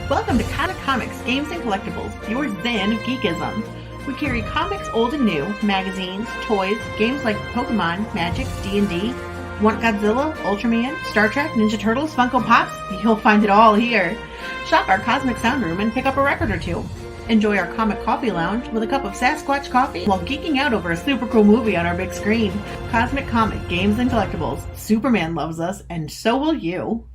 Welcome to Comics, Games, and Collectibles, your zen of geekism. We carry comics old and new, magazines, toys, games like Pokemon, Magic, D&D. Want Godzilla, Ultraman, Star Trek, Ninja Turtles, Funko Pops? You'll find it all here. Shop our Cosmic Sound Room and pick up a record or two. Enjoy our Comic Coffee Lounge with a cup of Sasquatch coffee while geeking out over a super cool movie on our big screen. Cosmic Comic, Games, and Collectibles. Superman loves us, and so will you.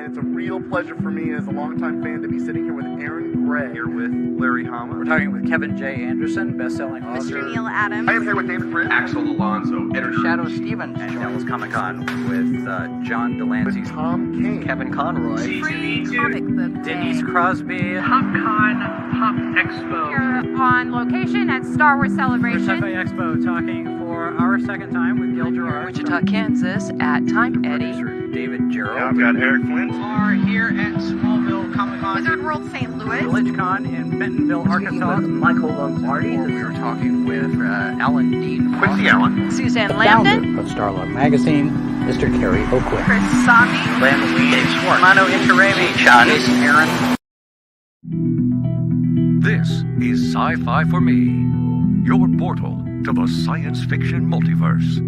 It's a real pleasure for me as a longtime fan to be sitting here with Aaron Gray. Here with Larry Hama. We're talking with Kevin J. Anderson, best-selling author. Mr. Neil Adams. I am here with David Prince. Axel Alonso, editor. Shadow Stevens. And Devil's Comic-Con with John Delancey. With Tom King. Kevin Conroy. Free comic book day. Denise Crosby. PopCon Pop Expo. Here on location at Star Wars Celebration. Sci-Fi Expo, talking for our second time with Gil Gerard. Wichita, Kansas at Time Eddie. Producer David Gerald. I've got Eric Flint. Are here at Smallville Comic Con. Wizard World St. Louis. VillageCon in Bentonville, Arkansas. Michael Lombardi. We were talking with Alan Dean. Quincy Allen. Suzanne Lambden. Founder of Starlog Magazine, Mr. Kerry Oakley. Chris Sami. Len Lee. Dave Schwartz. Mano Inkarami. Jason Aaron. This is Sci-Fi for Me, your portal to the science fiction multiverse.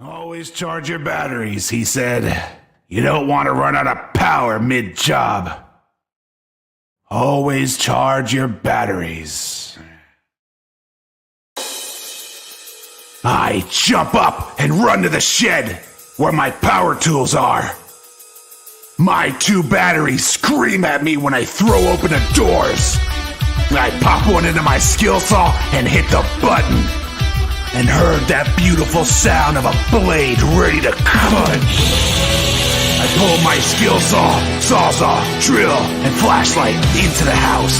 Always charge your batteries, he said. You don't want to run out of power mid-job. Always charge your batteries. I jump up and run to the shed where my power tools are. My two batteries scream at me when I throw open the doors. I pop one into my skill saw and hit the button. And heard that beautiful sound of a blade ready to cut. I pull my skill saw, sawzall, drill, and flashlight into the house.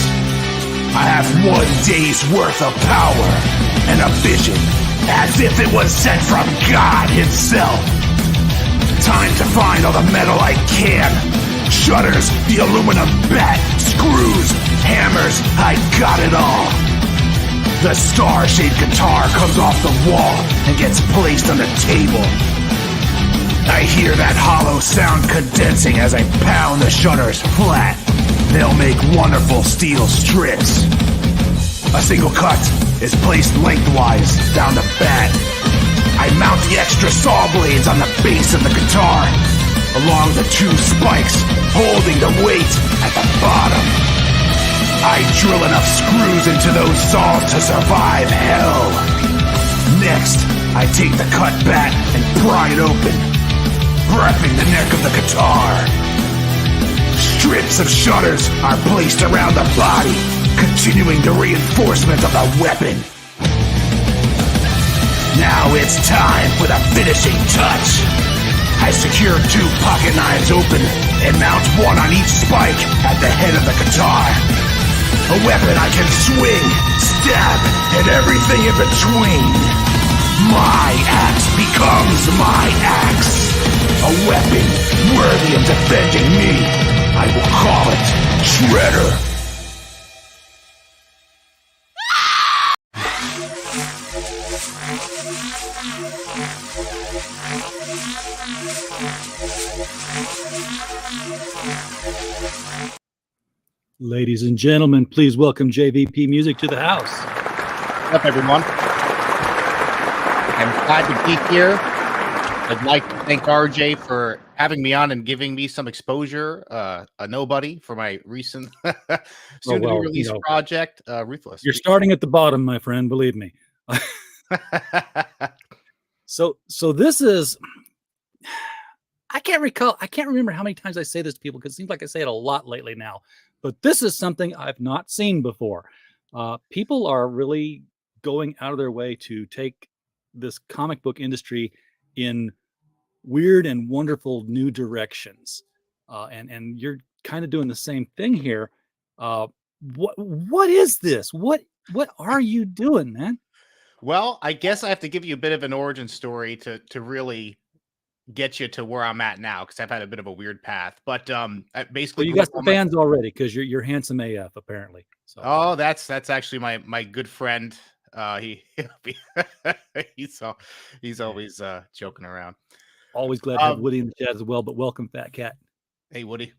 I have 1 day's worth of power and a vision, as if it was sent from God himself. Time to find all the metal I can. Shutters, the aluminum bat, screws, hammers, I got it all. The star-shaped guitar comes off the wall and gets placed on the table. I hear that hollow sound condensing as I pound the shutters flat. They'll make wonderful steel strips. A single cut is placed lengthwise down the bat. I mount the extra saw blades on the base of the guitar. along the 2 spikes holding the weight at the bottom. I drill enough screws into those saws to survive hell. Next, I take the cut bat and pry it open, prepping the neck of the guitar. Strips of shutters are placed around the body, continuing the reinforcement of the weapon. Now it's time for the finishing touch. I secure 2 pocket knives open and mount one on each spike at the head of the guitar. A weapon I can swing, stab, and everything in between. My axe becomes my axe. A weapon worthy of defending me. I will call it Shredder. Ladies and gentlemen, please welcome JVP Music to the house. What's up, everyone? I'm glad to be here. I'd like to thank RJ for having me on and giving me some exposure, a nobody, for my recent soon-to-be-released project, Ruthless. You're starting at the bottom, my friend, believe me. So this is... I can't remember how many times I say this to people because it seems like I say it a lot lately now. But this is something I've not seen before. People are really going out of their way to take this comic book industry in weird and wonderful new directions. And you're kind of doing the same thing here. What is this? What are you doing, man? Well, I guess I have to give you a bit of an origin story to really get you to where I'm at now, because I've had a bit of a weird path. But I basically, well, you got some fans already because you're handsome AF apparently. So. Oh, that's actually my good friend. He's always joking around. Always glad to have Woody in the chat as well. But welcome, Fat Cat. Hey, Woody.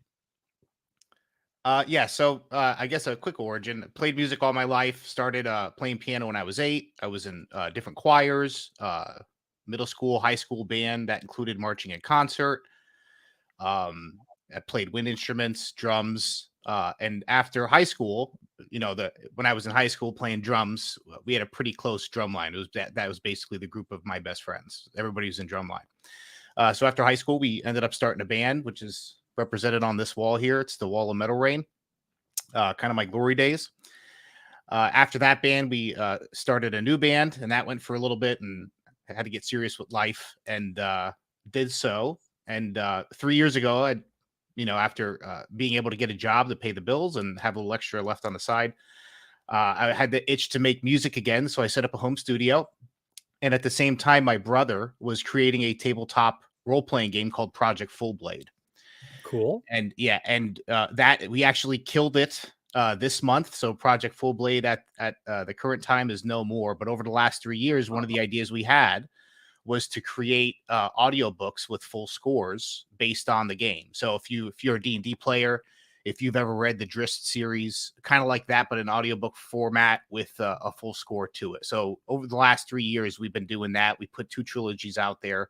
Yeah. So I guess a quick origin. Played music all my life. Started playing piano when I was 8. I was in different choirs. Middle school, high school band that included marching and concert. I played wind instruments, drums, and after high school, when I was in high school playing drums, we had a pretty close drum line. It was that was basically the group of my best friends. Everybody was in drum line. So after high school, we ended up starting a band, which is represented on this wall here. It's the Wall of Metal Rain, kind of my glory days. After that band, we started a new band, and that went for a little bit, and had to get serious with life, and did so. And 3 years ago, after being able to get a job to pay the bills and have a little extra left on the side, I had the itch to make music again. So I set up a home studio. And at the same time, my brother was creating a tabletop role-playing game called Project Full Blade. Cool. And that we actually killed it this month. So Project Full Blade at the current time is no more. But over the last 3 years, one of the ideas we had was to create audiobooks with full scores based on the game. So if you're a D&D player, if you've ever read the Drist series, kind of like that, but in audiobook format with a full score to it. So over the last 3 years, we've been doing that. We put 2 trilogies out there.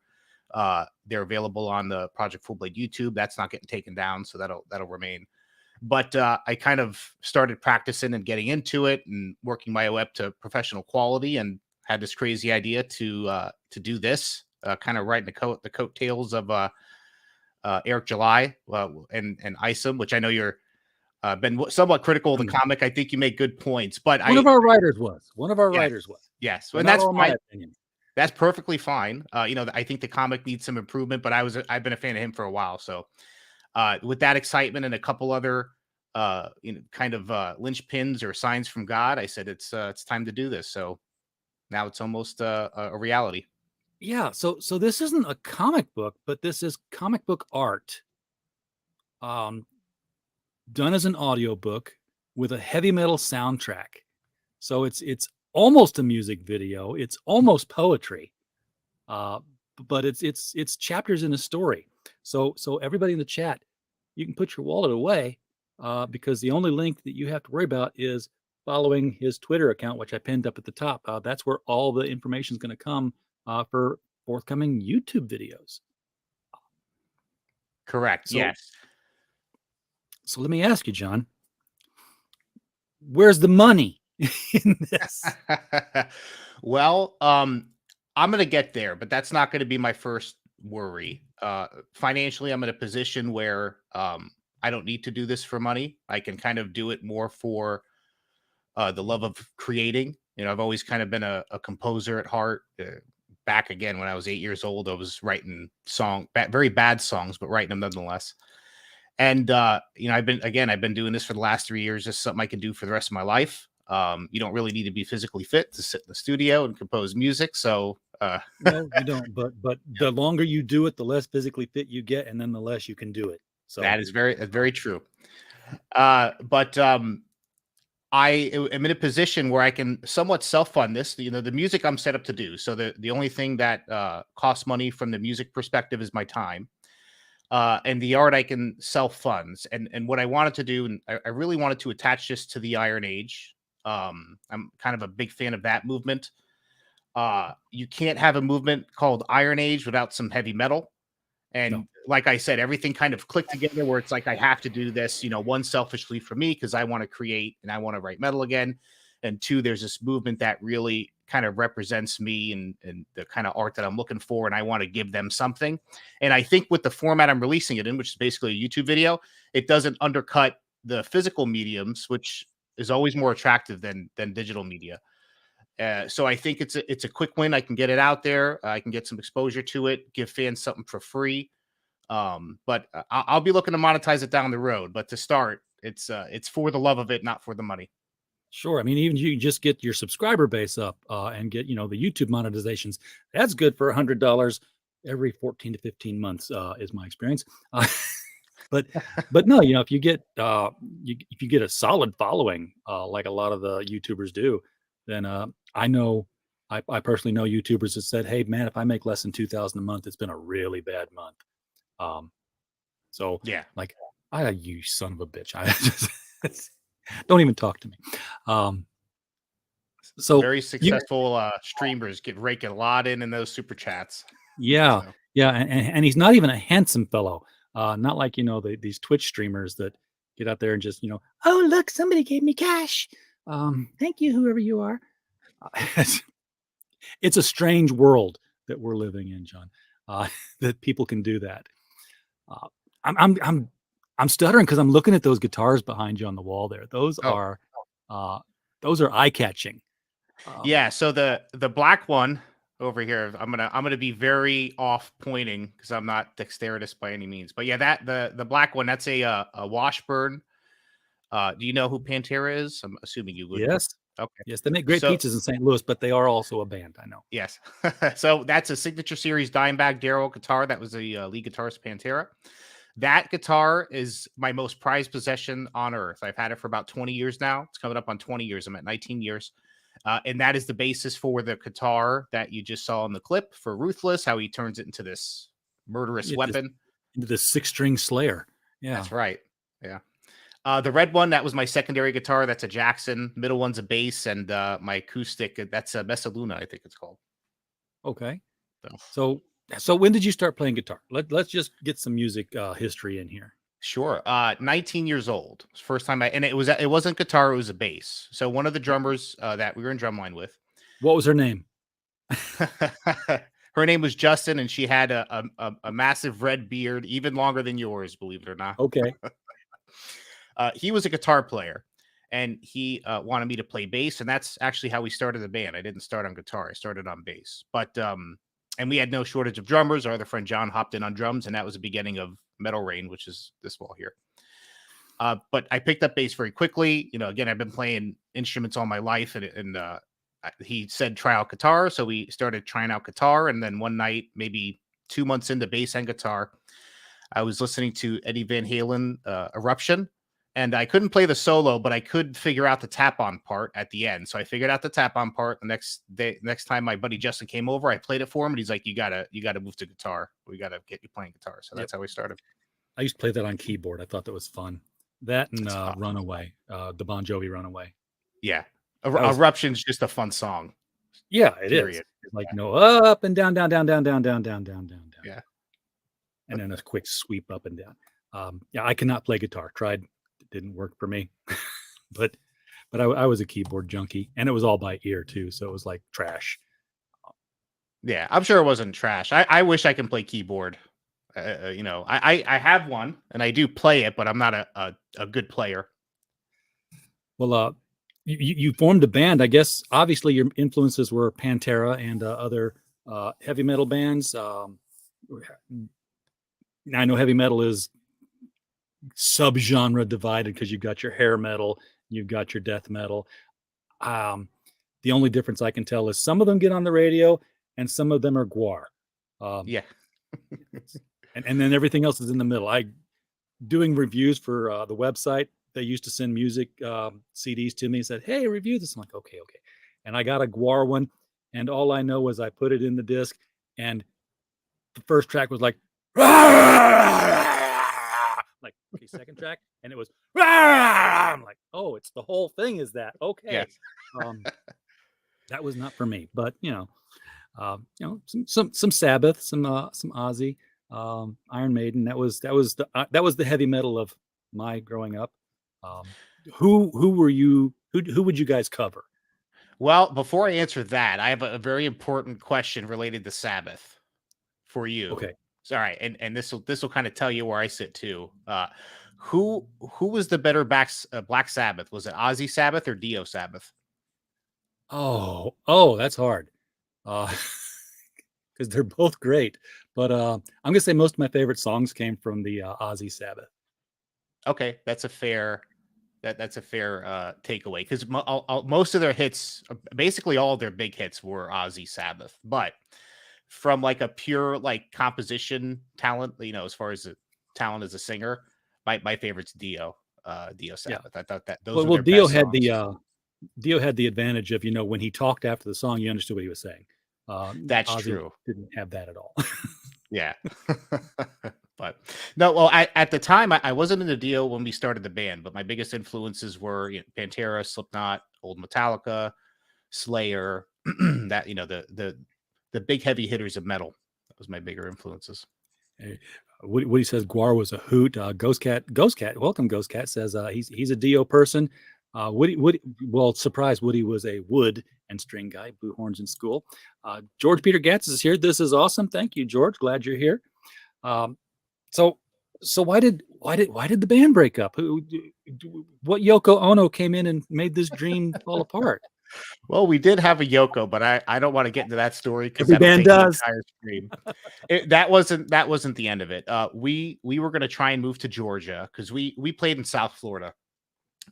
They're available on the Project Full Blade YouTube. That's not getting taken down, so that'll remain. But I kind of started practicing and getting into it and working my way up to professional quality, and had this crazy idea to do this, kind of riding the coattails of Eric July and Isom, which I know you're been somewhat critical of the comic. I think you make good points, but one of our writers was. Yes, and that's my opinion. That's perfectly fine. I think the comic needs some improvement, but I've been a fan of him for a while. So with that excitement and a couple other kind of linchpins or signs from God, I said it's time to do this. So now it's almost a reality. Yeah. So this isn't a comic book, but this is comic book art, done as an audiobook with a heavy metal soundtrack. So it's almost a music video. It's almost poetry, but it's chapters in a story. So everybody in the chat, you can put your wallet away because the only link that you have to worry about is following his Twitter account, which I pinned up at the top. That's where all the information is going to come for forthcoming YouTube videos. Correct. So, Yes. so let me ask you, John, where's the money in this? Well, I'm going to get there, but that's not going to be my first worry. Financially, I'm in a position where I don't need to do this for money. I can kind of do it more for the love of creating. You know, I've always kind of been a composer at heart. Back again when I was 8 years old, I was writing very bad songs, but writing them nonetheless. And you know, I've been doing this for the last 3 years. Just something I can do for the rest of my life. You don't really need to be physically fit to sit in the studio and compose music. So No, you don't. But the longer you do it, the less physically fit you get, and then the less you can do it. So that's very true. But I am in a position where I can somewhat self-fund this. You know, the music I'm set up to do. So the only thing that costs money from the music perspective is my time. And the art I can self-fund. And what I wanted to do, and I really wanted to attach this to the Iron Age. I'm kind of a big fan of that movement. You can't have a movement called Iron Age without some heavy metal. And like I said, everything kind of clicked together where it's like I have to do this, you know, one, selfishly for me because I want to create and I want to write metal again. And two, there's this movement that really kind of represents me and the kind of art that I'm looking for. And I want to give them something. And I think with the format I'm releasing it in, which is basically a YouTube video, it doesn't undercut the physical mediums, which is always more attractive than digital media. So I think it's a quick win. I can get it out there. I can get some exposure to it, give fans something for free. But I'll be looking to monetize it down the road. But to start, it's for the love of it, not for the money. sure. I mean, even you just get your subscriber base up and get, you know, the YouTube monetizations. That's good for $100 every 14 to 15 months is my experience. But no, you know, if you get if you get a solid following like a lot of the YouTubers do, then I know I personally know YouTubers that said, "Hey, man, if I make less than 2,000 a month, it's been a really bad month." So Yeah, like, you son of a bitch, I just don't even talk to me. So very successful streamers get rake a lot in those super chats. yeah, So. yeah, and he's not even a handsome fellow. Not like, you know, these Twitch streamers that get out there and just, you know, oh look, somebody gave me cash. Thank you, whoever you are. It's a strange world that we're living in, John. That people can do that. I'm stuttering because I'm looking at those guitars behind you on the wall there. Those are eye catching. Yeah. So the black one over here, I'm gonna be very off pointing because I'm not dexterous by any means. But yeah, that the black one, that's a Washburn. Do you know who Pantera is? I'm assuming you would. Yes. Okay. Yes, they make great pizzas in St. Louis, but they are also a band. I know. Yes. So that's a signature series Dimebag Darrell guitar. That was the lead guitarist Pantera. That guitar is my most prized possession on earth. I've had it for about 20 years now. It's coming up on 20 years. I'm at 19 years. And that is the basis for the guitar that you just saw in the clip for Ruthless, how he turns it into this murderous weapon. Into the 6-string Slayer. Yeah. That's right. Yeah. The red one, that was my secondary guitar. That's a Jackson. Middle one's a bass, and my acoustic, that's a Messaluna, I think it's called. Okay. So when did you start playing guitar? Let's just get some music history in here. Sure. 19 years old. First time it wasn't guitar, it was a bass. So one of the drummers that we were in drumline with. What was her name? Her name was Justin, and she had a massive red beard, even longer than yours, believe it or not. Okay. He was a guitar player, and he wanted me to play bass, and that's actually how we started the band. I didn't start on guitar; I started on bass. But and we had no shortage of drummers. Our other friend John hopped in on drums, and that was the beginning of Metal Rain, which is this wall here. But I picked up bass very quickly. You know, again, I've been playing instruments all my life, and he said try out guitar, so we started trying out guitar. And then one night, maybe 2 months into bass and guitar, I was listening to Eddie Van Halen, Eruption. And I couldn't play the solo, but I could figure out the tap-on part at the end. So I figured out the tap-on part. The next time my buddy Justin came over, I played it for him, and he's like, "You gotta move to guitar. We gotta get you playing guitar." So that's how we started. I used to play that on keyboard. I thought that was fun. That and Runaway, the Bon Jovi Runaway. Yeah, Eruption's just a fun song. Yeah, it is. It's like, no, up and down, down, down, down, down, down, down, down, down, down. Yeah. and then a quick sweep up and down. Yeah, I cannot play guitar. Tried, it didn't work for me. but I was a keyboard junkie, and it was all by ear too, so it was like trash. Yeah, I'm sure it wasn't trash. I wish I can play keyboard. I have one and I do play it, but I'm not a good player. Well, you formed a band. I guess obviously your influences were Pantera and other heavy metal bands. I know heavy metal is subgenre divided because you've got your hair metal, you've got your death metal. The only difference I can tell is some of them get on the radio and some of them are guar. Yeah. and then everything else is in the middle. Doing reviews for the website. They used to send music CDs to me and said, "Hey, review this." I'm like, okay. And I got a guar one, and all I know was I put it in the disc, and the first track was like, like okay, second track, and it was, I'm like, oh, it's the whole thing. Is that okay? Yes. That was not for me, but some Sabbath, some Ozzy, Iron Maiden. That was the heavy metal of my growing up. Who were you? Who would you guys cover? Well, before I answer that, I have a very important question related to Sabbath for you. Okay. All right, and this will kind of tell you where I sit too. Who was the better Black Sabbath? Was it Ozzy Sabbath or Dio Sabbath? Oh, that's hard. Because they're both great. But I'm gonna say most of my favorite songs came from the Ozzy Sabbath. Okay, that's a fair takeaway because most of their hits, basically all of their big hits, were Ozzy Sabbath. But from like a pure like composition talent, as far as the talent as a singer, my favorite's Dio Sabbath. Yeah. I thought that those were their Dio best had songs. Dio had the advantage of when he talked after the song, you understood what he was saying. That's Ozzy true. Didn't have that at all. Yeah. But no, well, at the time I wasn't into Dio when we started the band, but my biggest influences were Pantera, Slipknot, old Metallica, Slayer, that the big heavy hitters of metal. That was my bigger influences. Hey, Woody says guar was a hoot. Ghost Cat, welcome. Ghost Cat says he's a Dio person. Woody, well, surprise, Woody was a wood and string guy, blue horns in school. George Peter Gatz is here. This is awesome. Thank you, George. Glad you're here. So why did the band break up? What Yoko Ono came in and made this dream fall apart? Well, we did have a Yoko, but I don't want to get into that story because every band does. The entire stream. That wasn't the end of it. We were going to try and move to Georgia because we played in South Florida.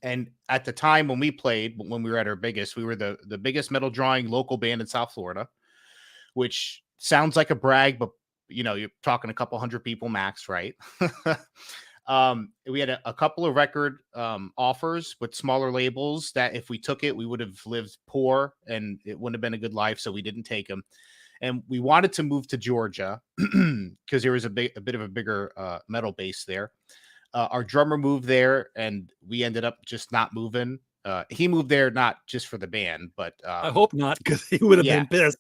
And at the time when we played, when we were at our biggest, we were the biggest metal drawing local band in South Florida, which sounds like a brag, but you're talking a couple hundred people max, right? We had a couple of record offers with smaller labels that if we took it, we would have lived poor and it wouldn't have been a good life. So we didn't take them. And we wanted to move to Georgia because there was a bit of a bigger metal base there. Our drummer moved there and we ended up just not moving. He moved there not just for the band, but I hope not, because he would have been pissed.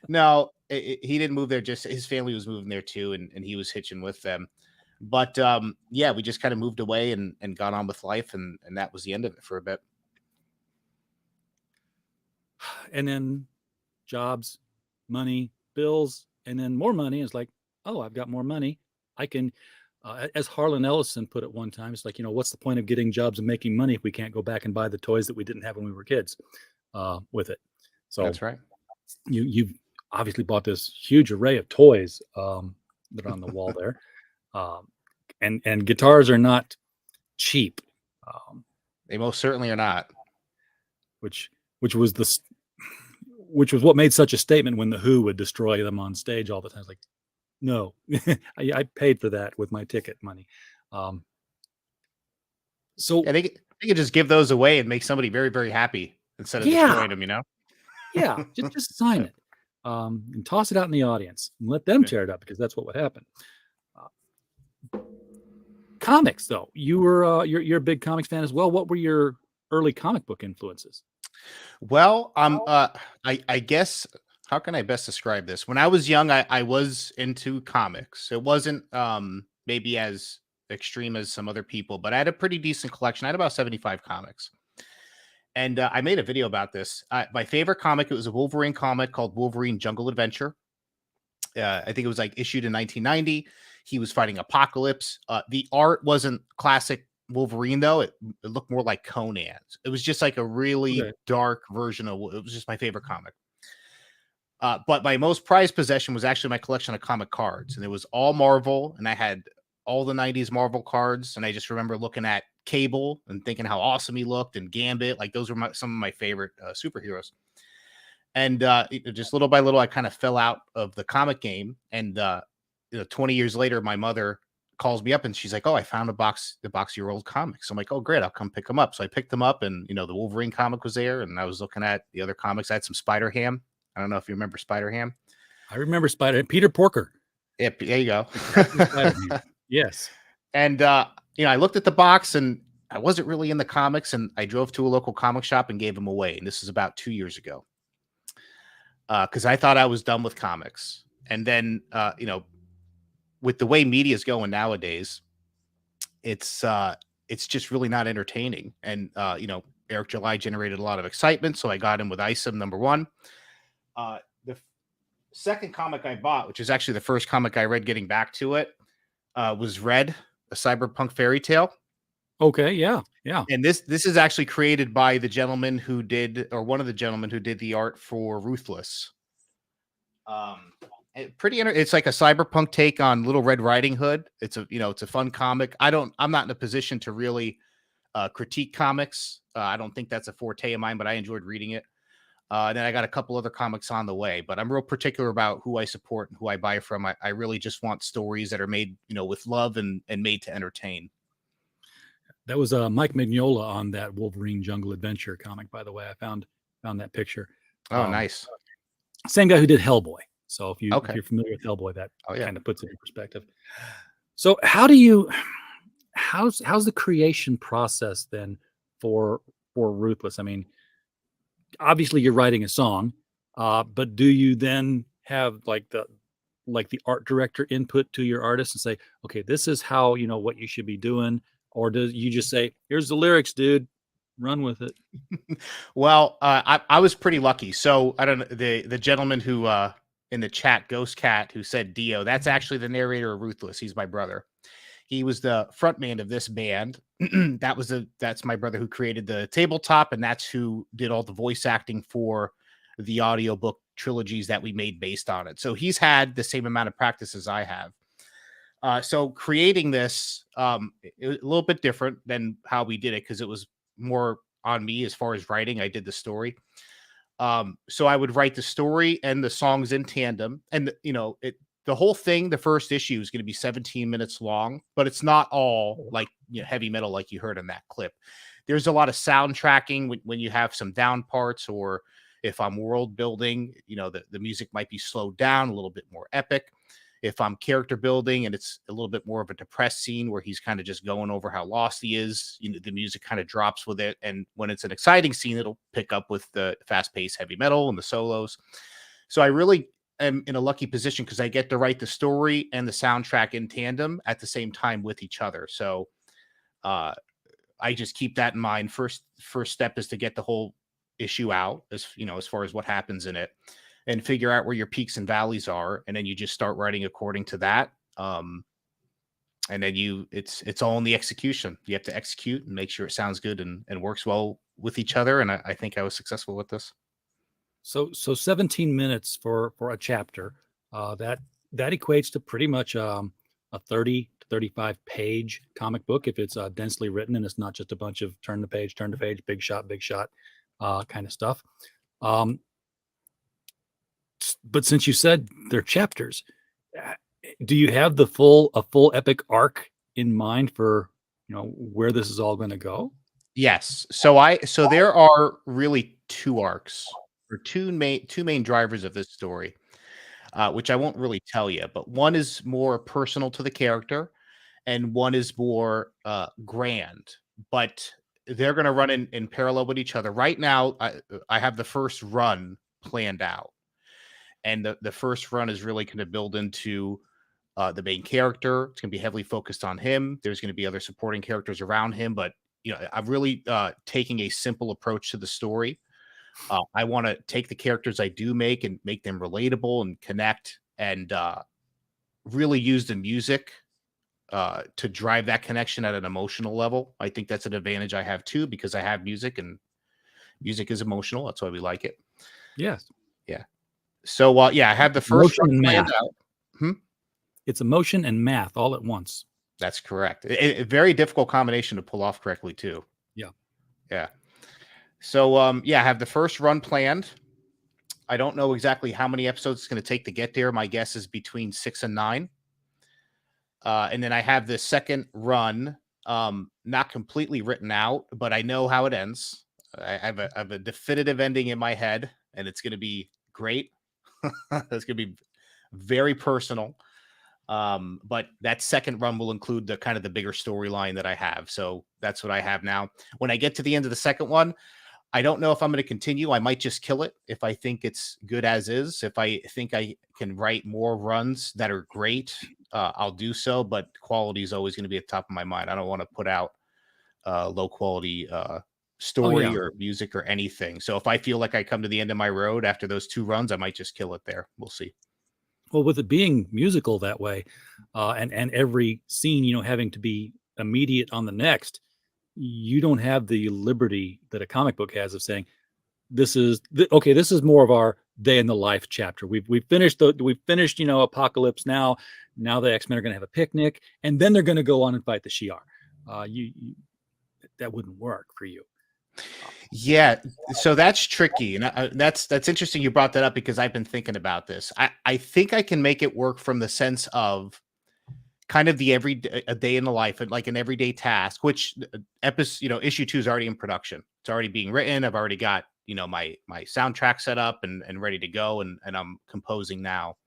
No, he didn't move there. Just his family was moving there too, and he was hitching with them. But we just kind of moved away and got on with life, and that was the end of it for a bit. And then jobs, money, bills, and then more money. It's like, oh, I've got more money. I can. As Harlan Ellison put it one time, it's like, what's the point of getting jobs and making money if we can't go back and buy the toys that we didn't have when we were kids with it? So that's right. You've obviously bought this huge array of toys that are on the wall there. And guitars are not cheap. They most certainly are not. Which was what made such a statement when the Who would destroy them on stage all the time. It's like, no, I paid for that with my ticket money. So they could just give those away and make somebody very, very happy instead of destroying them, Yeah, just sign it and toss it out in the audience and let them tear it up, because that's what would happen. Comics, though, you're a big comics fan as well. What were your early comic book influences? Well, I guess How can I best describe this? When I was young, I was into comics. It wasn't maybe as extreme as some other people, but I had a pretty decent collection. I had about 75 comics. And I made a video about this. My favorite comic, it was a Wolverine comic called Wolverine Jungle Adventure. I think it was like issued in 1990. He was fighting Apocalypse. The art wasn't classic Wolverine, though. It looked more like Conan's. It was just like a really dark version of it was just my favorite comic. But my most prized possession was actually my collection of comic cards. And it was all Marvel. And I had all the 90s Marvel cards. And I just remember looking at Cable and thinking how awesome he looked, and Gambit. Like those were some of my favorite superheroes. And just little by little, I kind of fell out of the comic game. And 20 years later, my mother calls me up and she's like, "Oh, I found the box of your old comics." I'm like, "Oh, great, I'll come pick them up." So I picked them up, and the Wolverine comic was there, and I was looking at the other comics. I had some Spider-Ham. I don't know if you remember Spider-Ham. I remember Peter Porker. Yeah, there you go. Yes. And I looked at the box, and I wasn't really in the comics, and I drove to a local comic shop and gave them away. And this is about 2 years ago. Because I thought I was done with comics. And then, with the way media is going nowadays, it's just really not entertaining. And, Eric July generated a lot of excitement. So I got him with Isom #1. The second comic I bought, which is actually the first comic I read getting back to it, was Red, a cyberpunk fairy tale. Okay. Yeah. Yeah. And this is actually created by the gentleman who did, or one of the gentlemen who did the art for Ruthless. It's like a cyberpunk take on Little Red Riding Hood. It's a fun comic. I'm not in a position to really critique comics. I don't think that's a forte of mine, but I enjoyed reading it. And then I got a couple other comics on the way, but I'm real particular about who I support and who I buy from. I really just want stories that are made, with love and made to entertain. That was Mike Mignola on that Wolverine Jungle Adventure comic, by the way. I found that picture. Oh, nice. Same guy who did Hellboy. So if you're familiar with Hellboy, that kind of puts it in perspective. So how's the creation process then for Ruthless? I mean, obviously you're writing a song, but do you then have like the art director input to your artist and say, okay, this is how what you should be doing? Or do you just say, here's the lyrics, dude, run with it? Well, I was pretty lucky. So I don't know, the gentleman who in the chat, Ghost Cat, who said Dio, that's actually the narrator of Ruthless. He's my brother. He was the frontman of this band. That's my brother who created the tabletop, and that's who did all the voice acting for the audiobook trilogies that we made based on it. So he's had the same amount of practice as I have. So creating this, it was a little bit different than how we did it, because it was more on me as far as writing. I did the story. So I would write the story and the songs in tandem, and the whole thing, the first issue is going to be 17 minutes long, but it's not all like heavy metal like you heard in that clip. There's a lot of soundtracking when you have some down parts, or if I'm world building, the music might be slowed down, a little bit more epic. If I'm character building and it's a little bit more of a depressed scene where he's kind of just going over how lost he is, the music kind of drops with it. And when it's an exciting scene, it'll pick up with the fast-paced heavy metal and the solos. So I really am in a lucky position because I get to write the story and the soundtrack in tandem at the same time with each other. So I just keep that in mind. First step is to get the whole issue out, as far as what happens in it, and figure out where your peaks and valleys are, and then you just start writing according to that. And then it's all in the execution. You have to execute and make sure it sounds good and works well with each other. And I think I was successful with this. So 17 minutes for a chapter, that equates to pretty much a 30 to 35 page comic book if it's densely written and it's not just a bunch of turn the page, big shot kind of stuff. But since you said they're chapters, do you have a full epic arc in mind for where this is all going to go? Yes. So there are really two arcs, or two main drivers of this story, which I won't really tell you. But one is more personal to the character, and one is more grand. But they're going to run in parallel with each other. Right now, I have the first run planned out. and the first run is really going to build into the main character. It's going to be heavily focused on him. There's going to be other supporting characters around him, but I'm really taking a simple approach to the story. I want to take the characters I do make and make them relatable and connect, and really use the music to drive that connection at an emotional level. I think that's an advantage I have too, because I have music, and music is emotional. That's why we like it. Yes. Yeah. So I have the first Emotion and planned math. out. It's emotion and math all at once. That's correct. A very difficult combination to pull off correctly too. Yeah. Yeah. So I have the first run planned. I don't know exactly how many episodes it's going to take to get there. My guess is between 6 and 9. And then I have the second run, not completely written out, but I know how it ends. I have a definitive ending in my head, and it's going to be great. It's going to be very personal. But that second run will include the kind of the bigger storyline that I have. So that's what I have now. When I get to the end of the second one, I don't know if I'm going to continue. I might just kill it if I think it's good as is. If I think I can write more runs that are great, I'll do so. But quality is always going to be at the top of my mind. I don't want to put out low quality story or music or anything. So if I feel like I come to the end of my road after those 2 runs, I might just kill it there. We'll see. Well, with it being musical that way, and every scene, having to be immediate on the next, you don't have the liberty that a comic book has of saying, this is more of our day in the life chapter. We've finished Apocalypse now. Now the X-Men are going to have a picnic, and then they're going to go on and fight the Shi'ar. That wouldn't work for you. Yeah, so that's tricky, and that's interesting you brought that up, because I've been thinking about this. I think I can make it work from the sense of kind of a day in the life, and like an everyday task, which issue 2 is already in production. It's already being written. I've already got my soundtrack set up and ready to go, and I'm composing now.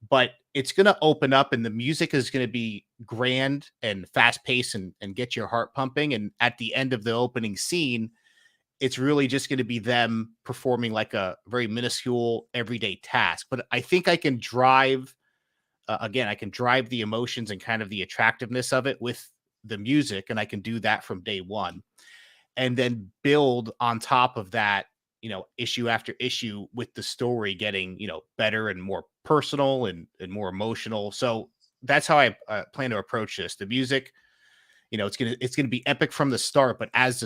But it's going to open up, and the music is going to be grand and fast paced and get your heart pumping. And at the end of the opening scene, it's really just going to be them performing like a very minuscule everyday task. But I think I can drive, I can drive the emotions and kind of the attractiveness of it with the music. And I can do that from day one, and then build on top of that, issue after issue, with the story getting, better and more personal and more emotional. So that's how I plan to approach this. The music, it's gonna be epic from the start, but as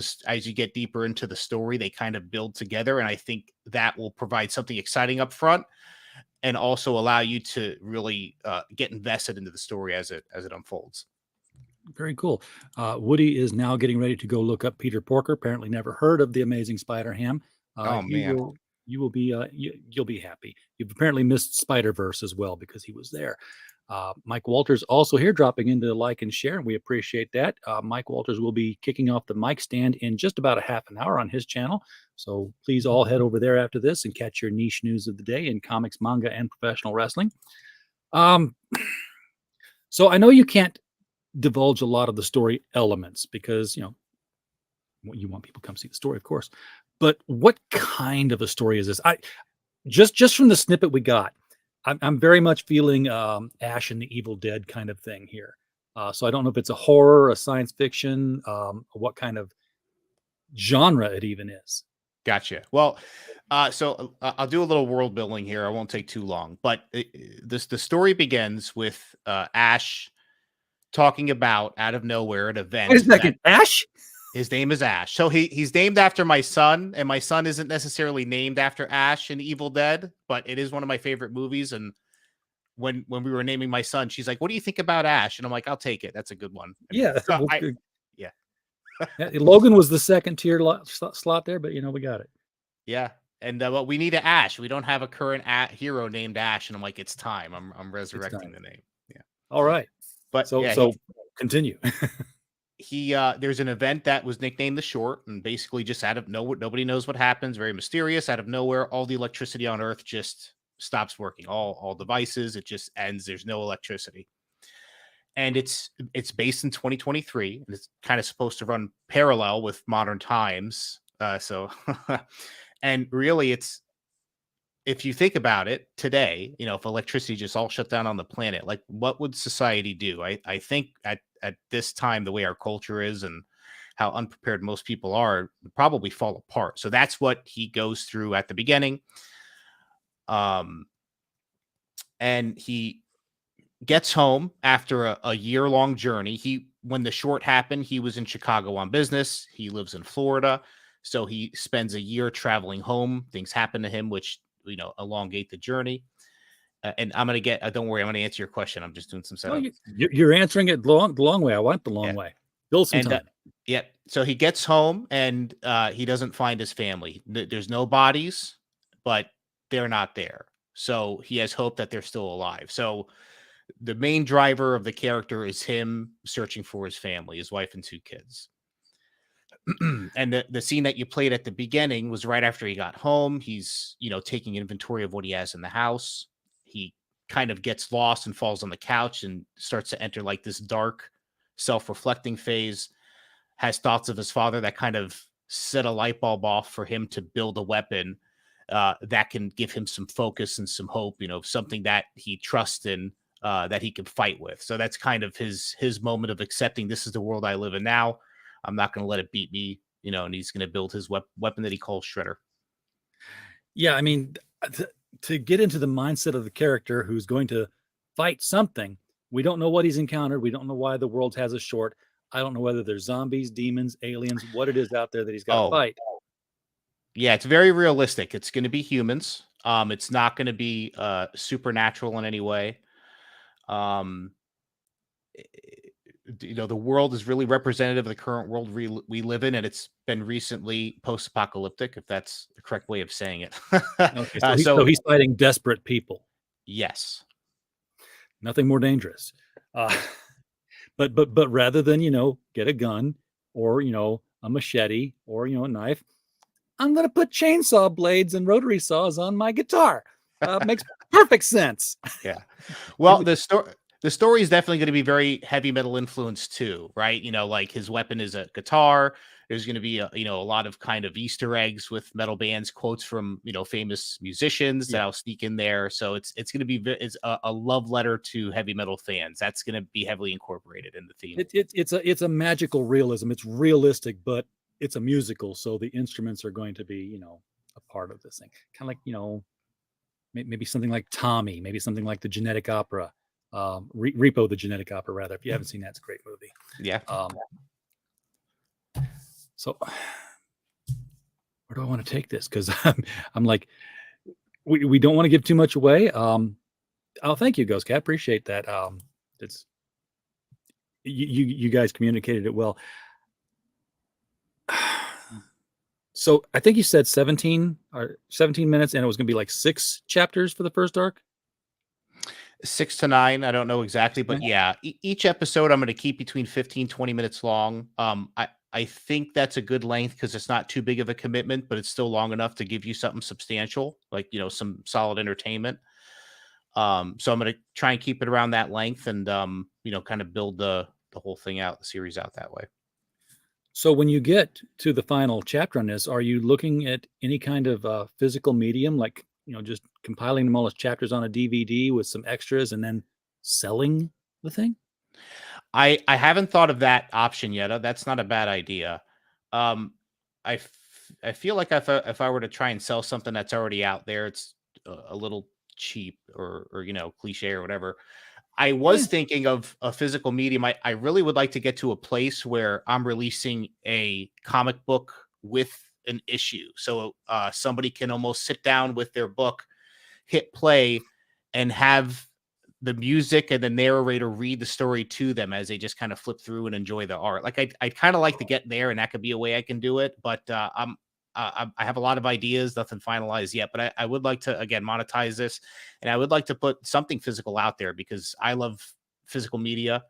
you get deeper into the story, they kind of build together, and I think that will provide something exciting up front, and also allow you to really get invested into the story as it unfolds. Very cool. Woody is now getting ready to go look up Peter Porker. Apparently, never heard of the Amazing Spider-Ham. Oh man. You'll be happy. You've apparently missed Spider-Verse as well, because he was there. Mike Walters also here, dropping into like and share, and we appreciate that. Mike Walters will be kicking off the mic stand in just about a half an hour on his channel. So please all head over there after this and catch your niche news of the day in comics, manga, and professional wrestling. So I know you can't divulge a lot of the story elements, because you want people to come see the story, of course. But what kind of a story is this? I just from the snippet we got, I'm very much feeling Ash and the Evil Dead kind of thing here. So I don't know if it's a horror, a science fiction, what kind of genre it even is. Gotcha. Well, so I'll do a little world building here. I won't take too long, but the story begins with Ash talking about, out of nowhere, an event. Wait a second, Ash? His name is Ash. So he's named after my son, and my son isn't necessarily named after Ash in Evil Dead, but it is one of my favorite movies. And when we were naming my son, she's like, "What do you think about Ash?" And I'm like, "I'll take it. That's a good one." Yeah. So yeah. Logan was the second tier slot there, but we got it. Yeah. And but we need an Ash. We don't have a current hero named Ash, and I'm like, it's time. I'm resurrecting the name. Yeah. All right. But so continue. There's an event that was nicknamed the Short, and basically just out of nowhere, nobody knows what happens. Very mysterious. Out of nowhere, all the electricity on Earth just stops working. All devices, it just ends. There's no electricity, and it's based in 2023, and it's kind of supposed to run parallel with modern times. And really, it's if you think about it today, if electricity just all shut down on the planet, like what would society do? I think at this time, the way our culture is and how unprepared most people are, would probably fall apart. So that's what he goes through at the beginning. And he gets home after a year-long journey. When the short happened, he was in Chicago on business. He lives in Florida. So he spends a year traveling home. Things happen to him, which, elongate the journey. And I'm going to don't worry, I'm going to answer your question. I'm just doing some setup. You're answering it the long way. I want the long way. Build some time. So he gets home and he doesn't find his family. There's no bodies, but they're not there. So he has hope that they're still alive. So the main driver of the character is him searching for his family, his wife and 2 kids. And the scene that you played at the beginning was right after he got home. He's, taking inventory of what he has in the house. He kind of gets lost and falls on the couch and starts to enter like this dark, self-reflecting phase, has thoughts of his father that kind of set a light bulb off for him to build a weapon that can give him some focus and some hope, something that he trusts in, that he can fight with. So that's kind of his moment of accepting this is the world I live in now. I'm not going to let it beat me, and he's going to build his weapon that he calls Shredder. Yeah, I mean, to get into the mindset of the character who's going to fight something, we don't know what he's encountered. We don't know why the world has a short. I don't know whether there's zombies, demons, aliens, what it is out there that he's got to fight. Yeah, it's very realistic. It's going to be humans. It's not going to be supernatural in any way. The world is really representative of the current world we live in, and it's been recently post-apocalyptic, if that's the correct way of saying it. Okay, so he's fighting desperate people. Yes. Nothing more dangerous. But rather than, get a gun or, a machete or, a knife, I'm going to put chainsaw blades and rotary saws on my guitar. Makes perfect sense. Yeah. Well, the story is definitely going to be very heavy metal influenced too, right? Like his weapon is a guitar. There's going to be a lot of kind of Easter eggs with metal bands, quotes from famous musicians that I'll sneak in there. So it's going to be a love letter to heavy metal fans. That's going to be heavily incorporated in the theme. It's a magical realism. It's realistic, but it's a musical, so the instruments are going to be a part of this thing. Kind of like maybe something like Tommy, maybe something like the Genetic Opera, Repo the Genetic Opera rather. If you haven't seen that, it's a great movie. Yeah. So where do I want to take this? Because I'm like, we don't want to give too much away. Thank you, Ghost Cat. Appreciate that. It's you guys communicated it well. So I think you said 17 minutes, and it was going to be like 6 chapters for the first arc. 6 to 9. I don't know exactly, but yeah, each episode I'm going to keep between 15-20 minutes long. I think that's a good length because it's not too big of a commitment, but it's still long enough to give you something substantial, like, some solid entertainment. So I'm going to try and keep it around that length and, kind of build the whole thing out, the series out that way. So when you get to the final chapter on this, are you looking at any kind of physical medium, like, just compiling them all as chapters on a DVD with some extras and then selling the thing? I haven't thought of that option yet. That's not a bad idea. I feel like if I were to try and sell something that's already out there, it's a little cheap or cliche or whatever. I was thinking of a physical medium. I really would like to get to a place where I'm releasing a comic book with an issue. So somebody can almost sit down with their book, hit play, and have the music and the narrator read the story to them as they just kind of flip through and enjoy the art. Like I kind of like to get there, and that could be a way I can do it. But I have a lot of ideas, nothing finalized yet. But I would like to again monetize this, and I would like to put something physical out there because I love physical media.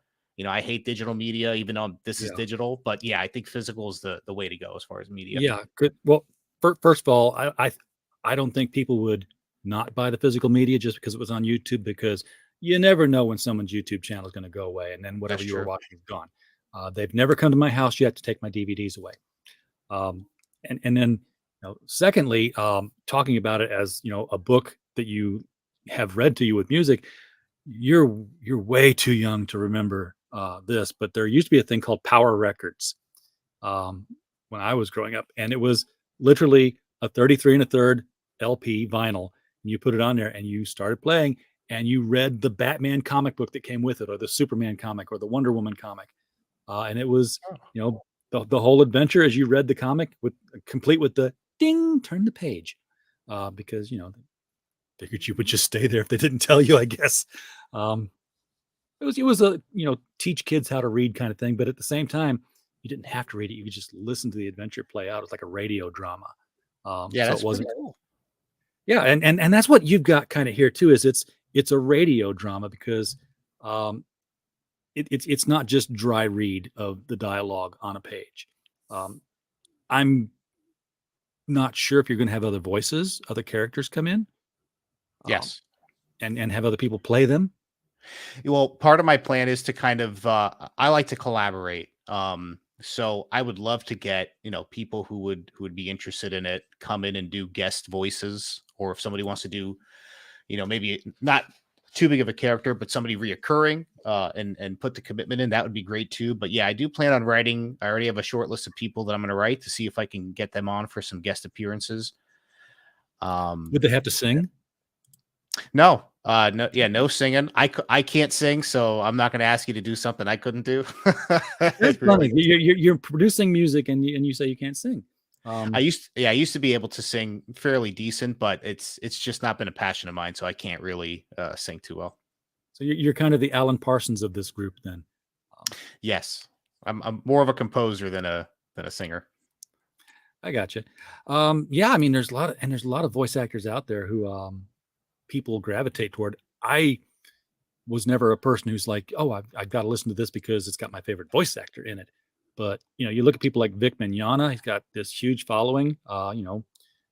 I hate digital media, even though this is digital. But yeah, I think physical is the way to go as far as media. Yeah, good. Well, first of all, I don't think people would not buy the physical media just because it was on YouTube, because you never know when someone's YouTube channel is going to go away, and then whatever you were watching is gone. They've never come to my house yet to take my DVDs away. And then Secondly, talking about it as a book that you have read to you with music, you're way too young to remember this, but there used to be a thing called Power Records um, when I was growing up, and it was literally a 33 and a third LP vinyl, and you put it on there, and you started playing, and you read the Batman comic book that came with it, or the Superman comic, or the Wonder Woman comic, and it was the whole adventure as you read the comic with complete with the ding, turn the page, because they figured you would just stay there if they didn't tell you, I guess. Um, it was a teach kids how to read kind of thing, but at the same time, you didn't have to read it. You could just listen to the adventure play out. It's like a radio drama. Yeah, so that's it wasn't pretty cool. Yeah, and that's what you've got kind of here too. Is it's a radio drama because um, it's not just dry read of the dialogue on a page. I'm not sure if you're going to have other voices, other characters come in. Yes. And have other people play them. Well, part of my plan is to kind of I like to collaborate. So I would love to get, people who would be interested in it come in and do guest voices, or if somebody wants to do, maybe not too big of a character, but somebody reoccurring and put the commitment in, that would be great too. But yeah, I do plan on writing. I already have a short list of people that I'm going to write to see if I can get them on for some guest appearances. Would they have to sing? No, no singing. I can't sing, so I'm not going to ask you to do something I couldn't do. That's funny. You're producing music and you say you can't sing. I used to be able to sing fairly decent, but it's just not been a passion of mine, so I can't really sing too well. So you're kind of the Alan Parsons of this group, then. Yes, I'm more of a composer than a singer. I gotcha. Yeah, I mean, there's a lot of voice actors out there who people gravitate toward. I was never a person who's like, oh, I've got to listen to this because it's got my favorite voice actor in it. But you look at people like Vic Mignogna. He's got this huge following.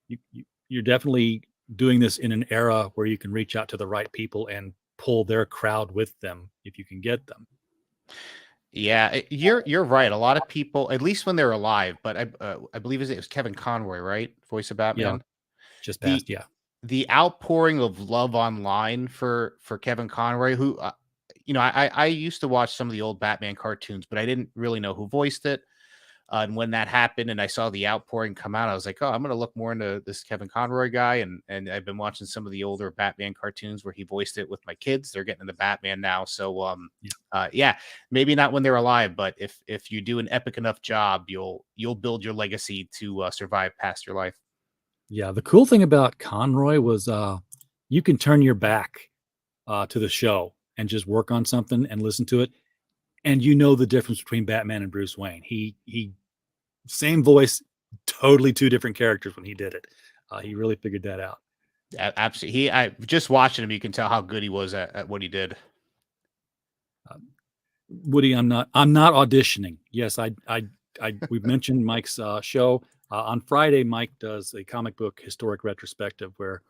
You're definitely doing this in an era where you can reach out to the right people and pull their crowd with them if you can get them. Yeah, you're right. A lot of people, at least when they're alive, but I believe it was Kevin Conroy, right? Voice of Batman. Yeah, just passed. The outpouring of love online for Kevin Conroy, who I used to watch some of the old Batman cartoons, but I didn't really know who voiced it. And when that happened and I saw the outpouring come out, I was like, oh, I'm going to look more into this Kevin Conroy guy. And I've been watching some of the older Batman cartoons where he voiced it with my kids. They're getting into Batman now. So, yeah, maybe not when they're alive, but if you do an epic enough job, you'll build your legacy to survive past your life. Yeah, the cool thing about Conroy was you can turn your back to the show and just work on something and listen to it, and the difference between Batman and Bruce Wayne. He same voice, totally two different characters when he did it. He really figured that out. Absolutely. I just watching him, you can tell how good he was at what he did. Woody, I'm not auditioning. Yes, we've mentioned Mike's show. On Friday, Mike does a comic book historic retrospective where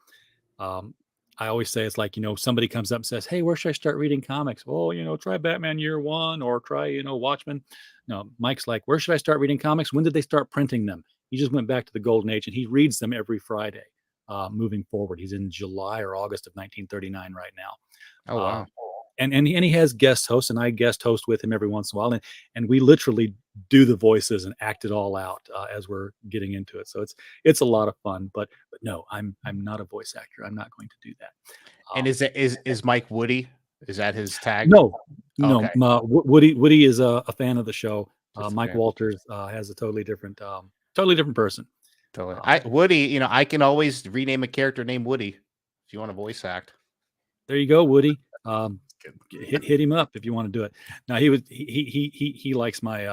I always say it's like, somebody comes up and says, hey, where should I start reading comics? Well, try Batman Year One or try, Watchmen. No, Mike's like, where should I start reading comics? When did they start printing them? He just went back to the Golden Age and he reads them every Friday moving forward. He's in July or August of 1939 right now. Oh, wow. And he has guest hosts, and I guest host with him every once in a while, and we literally do the voices and act it all out as we're getting into it. So it's a lot of fun. But no, I'm not a voice actor. I'm not going to do that. And is Mike Woody? Is that his tag? No. Okay. Woody is a fan of the show. Mike Walters has a totally different person. Totally. Woody, I can always rename a character named Woody if you want to voice act. There you go, Woody. Hit him up if you want to do it. Now he likes my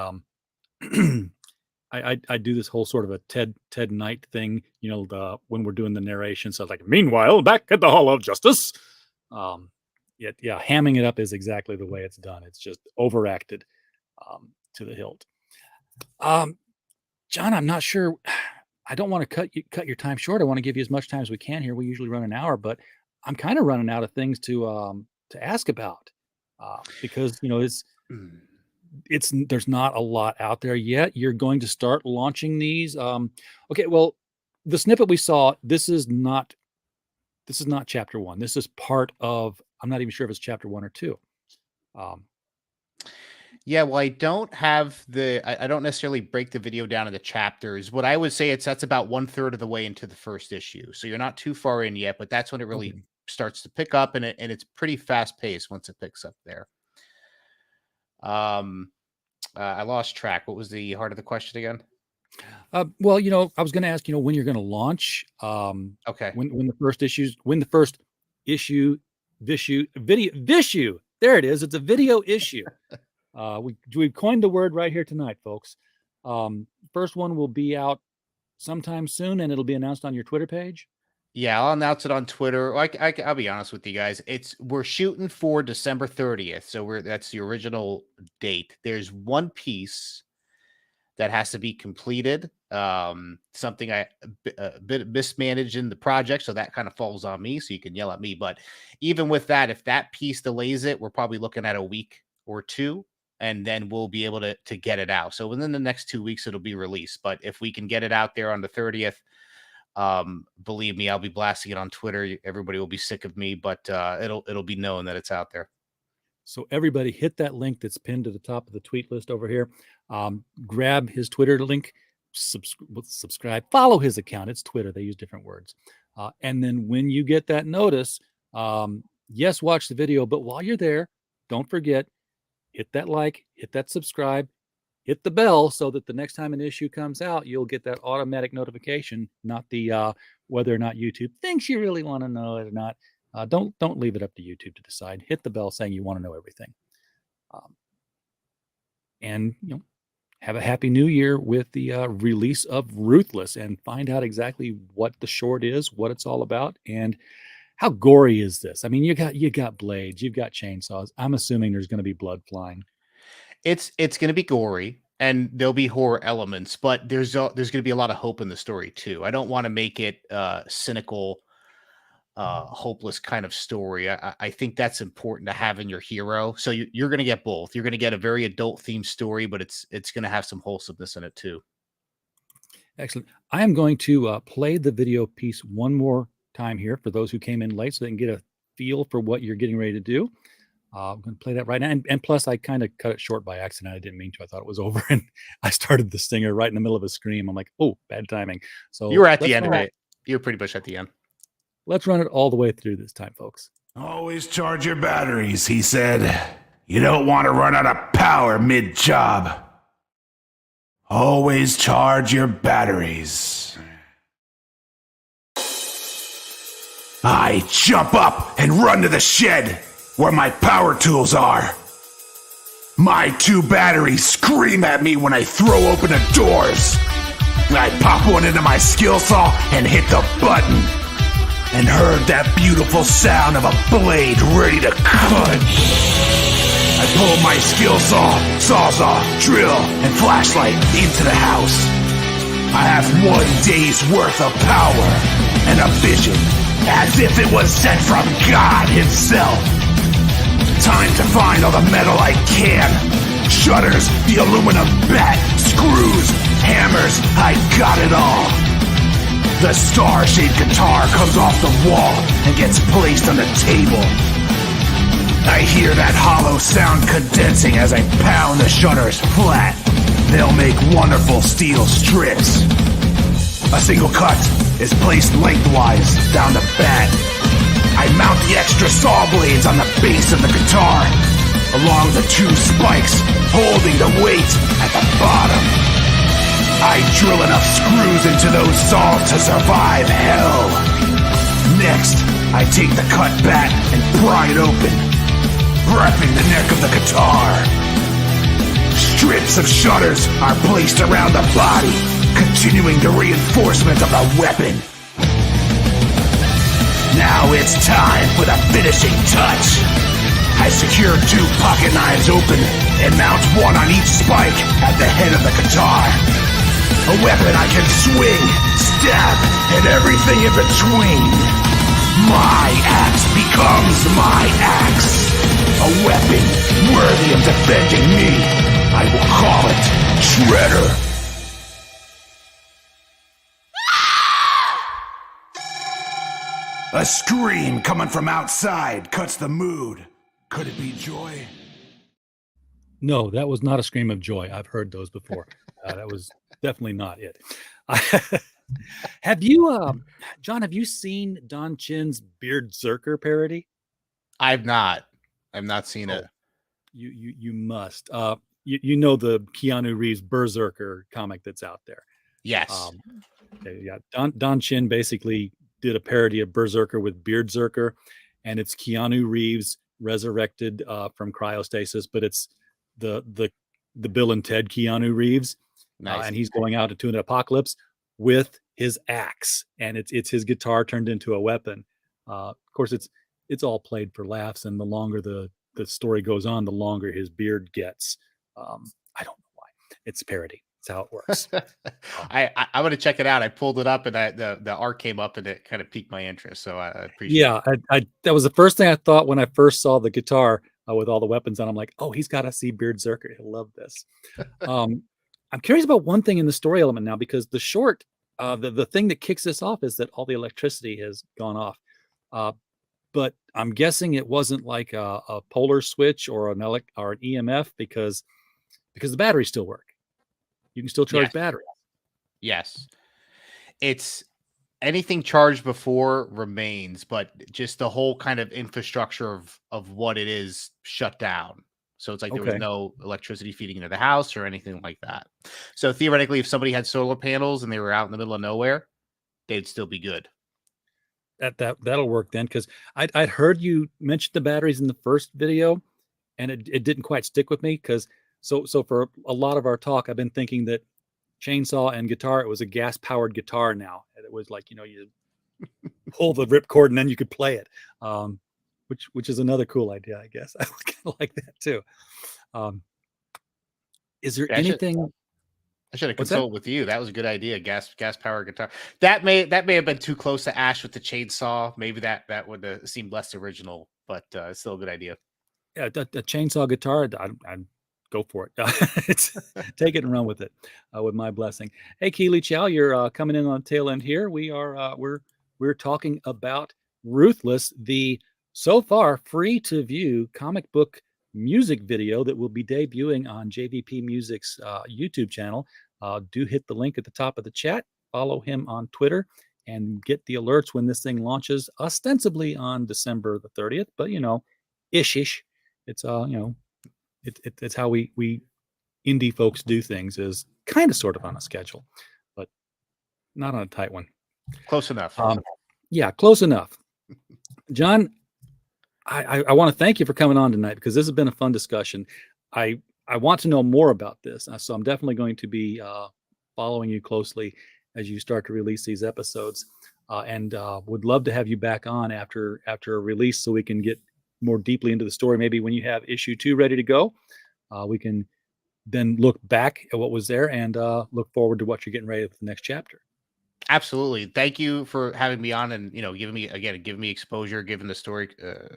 I do this whole sort of a Ted Knight thing, when we're doing the narration. So it's like, meanwhile, back at the Hall of Justice. Hamming it up is exactly the way it's done. It's just overacted to the hilt. John, I'm not sure. I don't want to cut your time short. I want to give you as much time as we can here. We usually run an hour, but I'm kind of running out of things to ask about because it's there's not a lot out there yet. You're going to start launching these. Okay, well, the snippet we saw, this is not chapter 1. This is part of, I'm not even sure if it's chapter 1 or 2. Yeah, well, I don't have I don't necessarily break the video down into chapters. What I would say that's about 1/3 of the way into the first issue. So you're not too far in yet, but that's when it really starts to pick up, and it's pretty fast paced once it picks up there. I lost track. What was the heart of the question again? Well, I was going to ask, when you're going to launch. Okay. When the first issue, there it is. It's a video issue. We coined the word right here tonight, folks. First one will be out sometime soon, and it'll be announced on your Twitter page. Yeah, I'll announce it on Twitter. I'll be honest with you guys. We're shooting for December 30th, so that's the original date. There's one piece that has to be completed. Something I a bit mismanaged in the project, so that kind of falls on me. So you can yell at me, but even with that, if that piece delays it, we're probably looking at a week or two, and then we'll be able to get it out. So within the next 2 weeks, it'll be released. But if we can get it out there on the 30th. Believe me, I'll be blasting it on Twitter. Everybody will be sick of me, but it'll be known that it's out there. So everybody hit that link that's pinned to the top of the tweet list over here. Grab his Twitter link, subscribe, follow his account. It's Twitter. They use different words. And then when you get that notice, yes, watch the video, but while you're there, don't forget, hit that like, hit that subscribe, hit the bell so that the next time an issue comes out, you'll get that automatic notification, not the whether or not YouTube thinks you really want to know it or not. Don't leave it up to YouTube to decide. Hit the bell saying you want to know everything. And have a happy new year with the release of Ruthless, and find out exactly what the short is, what it's all about, and how gory is this? I mean, you got blades, you've got chainsaws. I'm assuming there's going to be blood flying. It's going to be gory, and there'll be horror elements, but there's going to be a lot of hope in the story too. I don't want to make it cynical, hopeless kind of story. I think that's important to have in your hero. So you're going to get both. You're going to get a very adult themed story, but it's going to have some wholesomeness in it too. Excellent. I am going to play the video piece one more time here for those who came in late, so they can get a feel for what you're getting ready to do. I'm going to play that right now. And plus, I kind of cut it short by accident. I didn't mean to. I thought it was over. And I started the stinger right in the middle of a scream. I'm like, oh, bad timing. So you were at the end of it. You're pretty much at the end. Let's run it all the way through this time, folks. Always charge your batteries, he said. You don't want to run out of power mid-job. Always charge your batteries. I jump up and run to the shed where my power tools are. My 2 batteries scream at me when I throw open the doors. I pop one into my skill saw and hit the button, and heard that beautiful sound of a blade ready to cut. I pull my skill saw, sawzall, drill, and flashlight into the house. I have 1 day's worth of power and a vision, as if it was sent from God himself. Time to find all the metal I can. Shutters, the aluminum bat, screws, hammers, I got it all. The star-shaped guitar comes off the wall and gets placed on the table. I hear that hollow sound condensing as I pound the shutters flat. They'll make wonderful steel strips. A single cut is placed lengthwise down the bat. I mount the extra saw blades on the base of the guitar, along the 2 spikes holding the weight at the bottom. I drill enough screws into those saws to survive hell. Next, I take the cut bat and pry it open, prepping the neck of the guitar. Strips of shutters are placed around the body, continuing the reinforcement of the weapon. Now it's time for the finishing touch. I secure 2 pocket knives open and mount one on each spike at the head of the guitar. A weapon I can swing, stab, and everything in between. My axe becomes my axe. A weapon worthy of defending me. I will call it Shredder. A scream coming from outside cuts the mood. Could it be joy? No, that was not a scream of joy. I've heard those before. That was definitely not it. Have you, John, have you seen Don Chin's Beard Zerker parody? I've not seen it. You must. You know the Keanu Reeves Berserker comic that's out there. Yes. Yeah. Don Chin basically did a parody of Berserker with Beard Zerker, and it's Keanu Reeves resurrected from cryostasis, but it's the Bill and Ted Keanu Reeves. Nice. And he's going out into an apocalypse with his axe, and it's his guitar turned into a weapon. Of course, it's all played for laughs, and the longer the story goes on, the longer his beard gets. I don't know why. It's parody. That's how it works. I'm gonna check it out. I pulled it up, and the art came up, and it kind of piqued my interest. So I appreciate it. Yeah, that was the first thing I thought when I first saw the guitar with all the weapons on. I'm like, oh, he's got to see Beard Zerker. He'll love this. I'm curious about one thing in the story element now, because the short, the thing that kicks this off is that all the electricity has gone off. But I'm guessing it wasn't like a polar switch or an EMF because the batteries still work. You can still charge batteries. Yes. It's anything charged before remains, but just the whole kind of infrastructure of what it is shut down. So it's like there was no electricity feeding into the house or anything like that. So theoretically, if somebody had solar panels and they were out in the middle of nowhere, they'd still be good. That'll work then, because I'd heard you mention the batteries in the first video, and it didn't quite stick with me, because so for a lot of our talk, I've been thinking that chainsaw and guitar, it was a gas powered guitar now. And it was like, you pull the ripcord and then you could play it, which is another cool idea, I guess. I would kind of like that too. Is there anything? I should have consulted with you. That was a good idea. Gas powered guitar. That may have been too close to Ash with the chainsaw. Maybe that would have seemed less original, but it's still a good idea. Yeah, the chainsaw guitar, I'd go for it. Take it and run with it, with my blessing. Hey, Keely Chow, you're coming in on the tail end here. We are we're talking about Ruthless, the so far free to view comic book music video that will be debuting on JVP Music's YouTube channel. Do hit the link at the top of the chat. Follow him on Twitter and get the alerts when this thing launches, ostensibly on December the 30th. But ish. It's it's how we indie folks do things, is kind of sort of on a schedule, but not on a tight one. Close enough. Yeah, close enough. John, I want to thank you for coming on tonight, because this has been a fun discussion. I want to know more about this, so I'm definitely going to be following you closely as you start to release these episodes, and would love to have you back on after a release, so we can get more deeply into the story. Maybe when you have issue 2 ready to go, we can then look back at what was there and look forward to what you're getting ready for the next chapter. Absolutely. Thank you for having me on, and giving me exposure, giving the story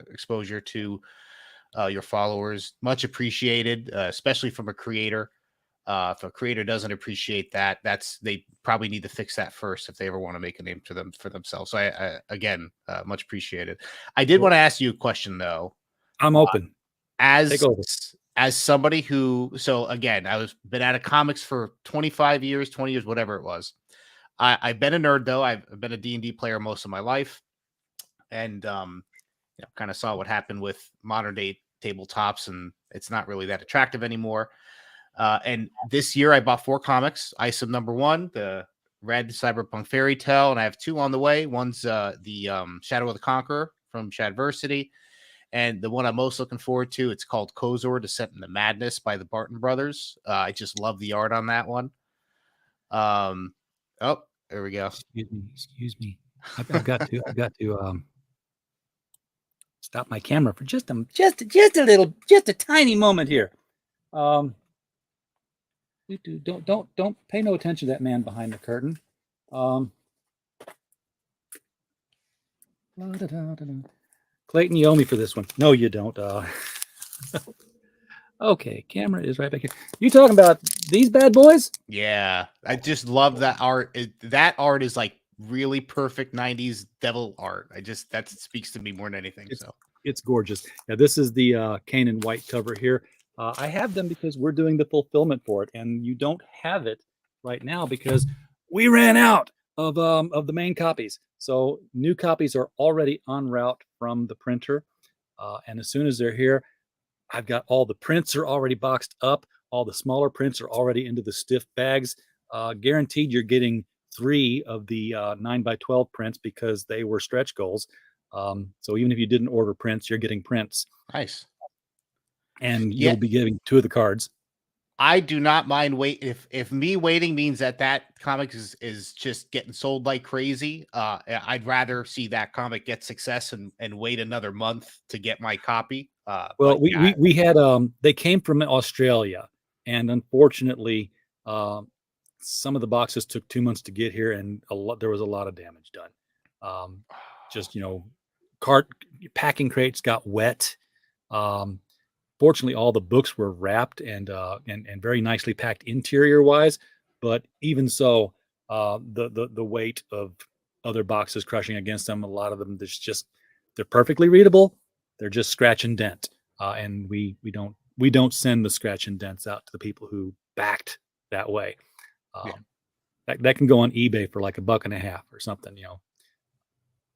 exposure to your followers. Much appreciated, especially from a creator. If a creator doesn't appreciate that, they probably need to fix that first if they ever want to make a name for themselves. So I again, much appreciated. I did want to ask you a question though. I'm open. As somebody who, so again, I was been out of comics for 25 years, 20 years, whatever it was. I've been a nerd though. I've been a D&D player most of my life, and kind of saw what happened with modern day tabletops, and it's not really that attractive anymore. And this year I bought 4 comics. Isom #1, the Red Cyberpunk Fairy Tale, and I have 2 on the way. One's the Shadow of the Conqueror from Shadversity, and the one I'm most looking forward to, it's called Kozor: Descent into Madness by the Barton Brothers. I just love the art on that one. Oh, there we go. Excuse me. I've got to stop my camera for just a tiny moment here. Don't pay no attention to that man behind the curtain. Clayton, you owe me for this one. No, you don't. Okay, camera is right back here. You talking about these bad boys? Yeah, I just love that art. That art is like really perfect 90s devil art. That speaks to me more than anything. It's gorgeous. Now, this is the cane and white cover here. I have them because we're doing the fulfillment for it, and you don't have it right now because we ran out of the main copies. So new copies are already en route from the printer, and as soon as they're here, I've got all the prints are already boxed up. All the smaller prints are already into the stiff bags. Guaranteed, you're getting 3 of the 9x12 prints because they were stretch goals. So even if you didn't order prints, you're getting prints. Nice. And you'll be getting 2 of the cards. I do not mind wait if me waiting means that comic is just getting sold like crazy. I'd rather see that comic get success and wait another month to get my copy. Well, we had they came from Australia, and unfortunately, some of the boxes took 2 months to get here, and there was a lot of damage done. Just packing crates got wet. Fortunately, all the books were wrapped and very nicely packed interior wise, but even so, the weight of other boxes crushing against them, a lot of them they're perfectly readable. They're just scratch and dent, and we don't send the scratch and dents out to the people who backed that way. That can go on eBay for like $1.50 or something.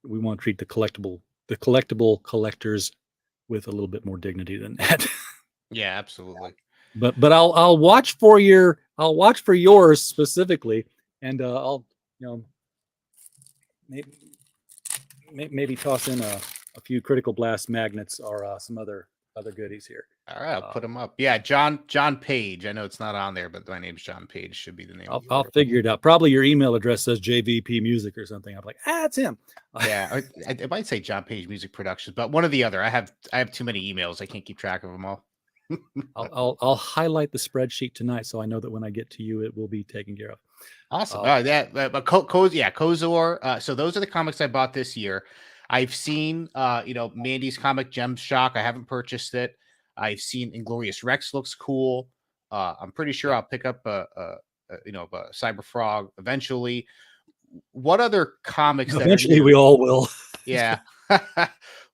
We want to treat the collectible collectors with a little bit more dignity than that. Yeah, absolutely. But I'll watch for yours specifically, and I'll maybe toss in a few Critical Blast magnets or some other goodies here. All right, I'll put them up. Yeah, John Page. I know it's not on there, but my name's John Page. Should be the name. I'll figure it out. Probably your email address says JVP Music or something. I'm like, it's him. Yeah, I might say John Page Music Productions, but one or the other. I have too many emails. I can't keep track of them all. I'll highlight the spreadsheet tonight so I know that when I get to you, it will be taken care of. Awesome. But Kozor. So those are the comics I bought this year. I've seen, Mandy's comic Gem Shock. I haven't purchased it. I've seen Inglorious Rex looks cool. I'm pretty sure I'll pick up a Cyber Frog eventually. What other comics? Eventually, we all will. Yeah.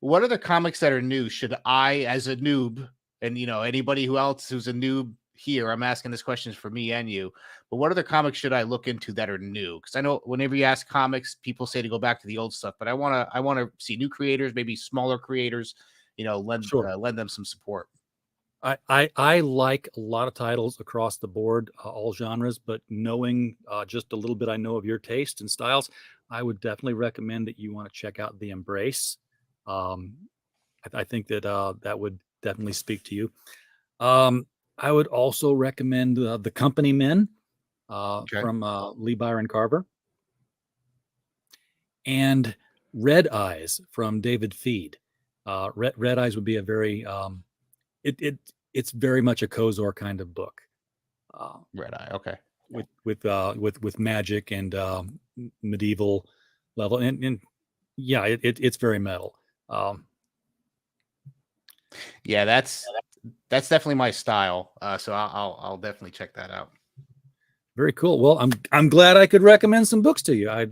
What other comics that are new should I, as a noob, and anybody else who's a noob here, I'm asking this question for me and you. But what other comics should I look into that are new? Because I know whenever you ask comics, people say to go back to the old stuff. But I want to see new creators, maybe smaller creators. Lend them some support. I like a lot of titles across the board, all genres, but knowing just a little bit I know of your taste and styles, I would definitely recommend that you want to check out The Embrace. I think that that would definitely speak to you. I would also recommend The Company Men from Lee Byron Carver, and Red Eyes from David Feed. Red Eyes would be a very it's very much a Kozor kind of book. Red Eye, okay. With magic and medieval level, and yeah, it's very metal. Yeah, that's definitely my style. So I'll definitely check that out. Very cool. Well, I'm glad I could recommend some books to you. I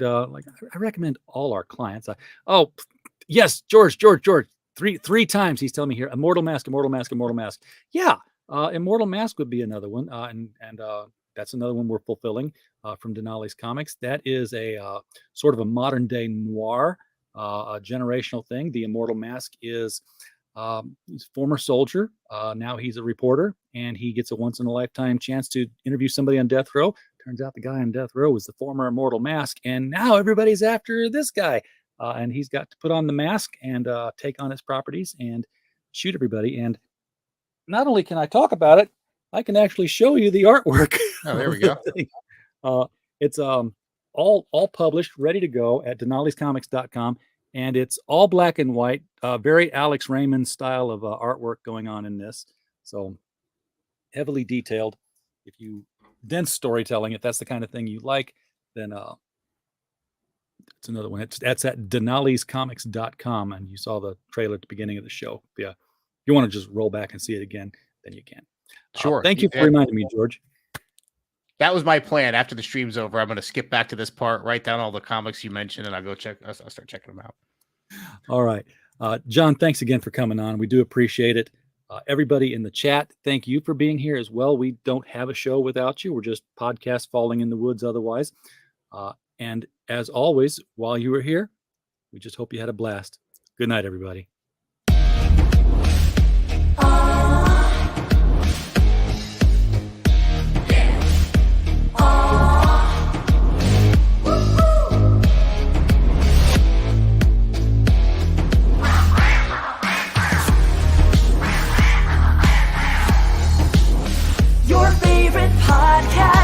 recommend all our clients. Yes, George. Three times he's telling me here, Immortal Mask. Yeah, Immortal Mask would be another one, and that's another one we're fulfilling from Denali's Comics. That is a sort of a modern day noir, a generational thing. The Immortal Mask is he's a former soldier. Now he's a reporter, and he gets a once in a lifetime chance to interview somebody on death row. Turns out the guy on death row was the former Immortal Mask, and now everybody's after this guy. And he's got to put on the mask and take on his properties and shoot everybody. And not only can I talk about it, I can actually show you the artwork. Oh, there we go. It's all published, ready to go at denaliscomics.com. And it's all black and white, very Alex Raymond style of artwork going on in this. So heavily detailed. If you dense storytelling, if that's the kind of thing you like, then it's another one. That's at denaliscomics.com. And you saw the trailer at the beginning of the show. Yeah. If you want to just roll back and see it again, then you can. Sure. Thank you for reminding me, George. That was my plan. After the stream's over, I'm going to skip back to this part, write down all the comics you mentioned, and I'll start checking them out. All right. John, thanks again for coming on. We do appreciate it. Everybody in the chat, thank you for being here as well. We don't have a show without you. We're just podcast falling in the woods otherwise. And as always, while you were here, we just hope you had a blast. Good night, everybody. Your favorite podcast.